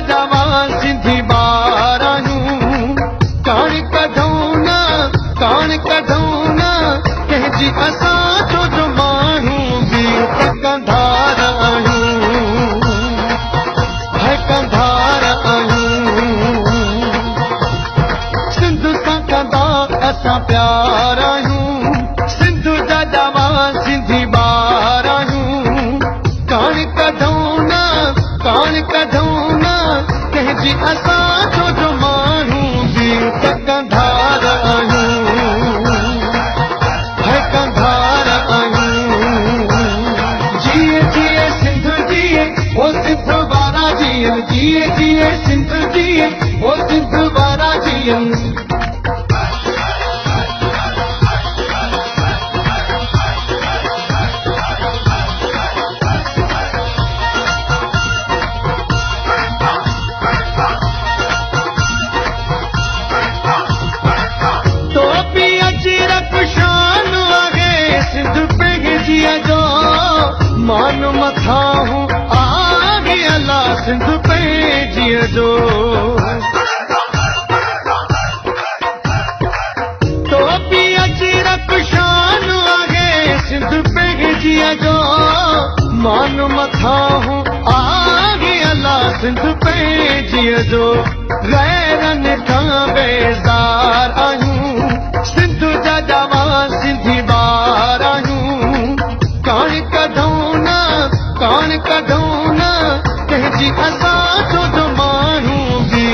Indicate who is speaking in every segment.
Speaker 1: जवान सिंधी ॿार आहियूं कान कढूं न कंहिंजी असां छो जो माण्हू बि कंधार आहियूं कंधार आहियूं सिंध सां कंदा असां प्यार आहियूं सिंध जा जवान सिंधी ॿार आहियूं कान कढूं न कंहिंजी असां छो जो माण्हू बि कंधार आहियूं कंधार आहियूं जिए जिए सिंध जिए ओ सिंध वारा जियनि जिए जिए सिंध जिए ओ सिंध वारा जियनि मान मथा हूं आगे अला सिंध पंहिंजीअ जो टोपी अची रख शान आहे सिंध पंहिंजीअ जो मान मथा हूं आगे अला सिंध पंहिंजीअ जो गैरनि खां बेज़ार आहियूं सिंध जा जवान सिंधी ॿार आहियूं कान कढूं न कंहिंजी असां छो जो माण्हू बि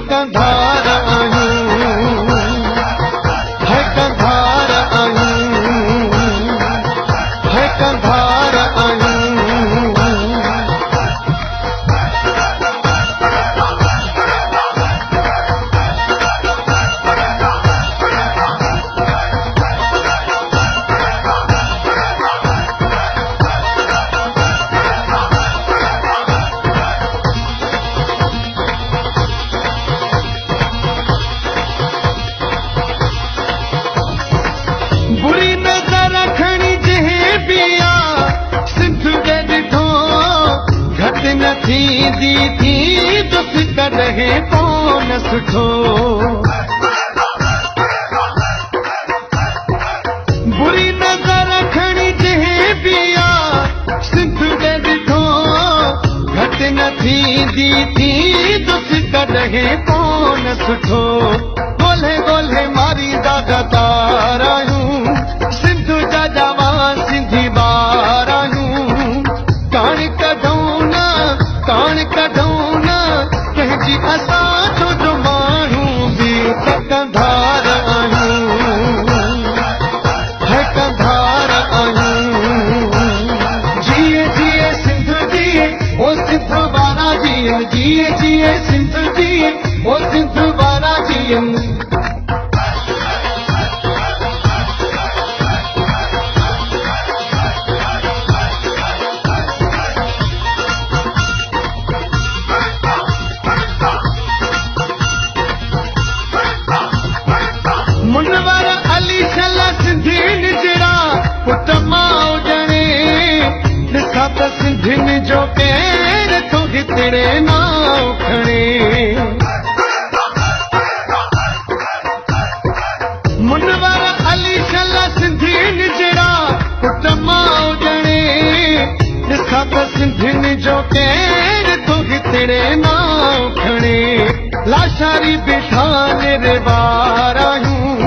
Speaker 1: कंधार आहियूं कंधार आहियूं कंधार आहियूं बुरी नज़र खणी जंहिं बि आहे सिंध खे ॾिठो घटि न थींदी थींदुसि कॾहिं कोन सुठो बुरी नज़र खणी जंहिं बि आहे सिंध खे ॾिठो घटि न थींदी थींदुसि कॾहिं कोन सुठो ॻोल्हे ॻोल्हे मारी दाग़दार आहियूं सिंध जा जवान सिंधी ॿार आहियूं कान कढूं न कंहिंजी असां छो जो माण्हू बि कंधार आहियूं कंधार आहियूं जिए जिए सिंध जिए ओ सिंध वारा जियनि जिए जिए सिंध जिए ओ सिंध वारा जियनि मुनवर अली शला सिंधियुनि जहिड़ा पुट माउ ॼणे ॾिसां त सिंधियुनि जो केरु थो हिकिड़े नाव खणे मुनवर अली शला सिंधियुनि जहिड़ा पुट माउ ॼणे ॾिसां त सिंधियुनि जो केरु थो हिकिड़े नाव खणे लाशारी बिठा निरवार आहियूं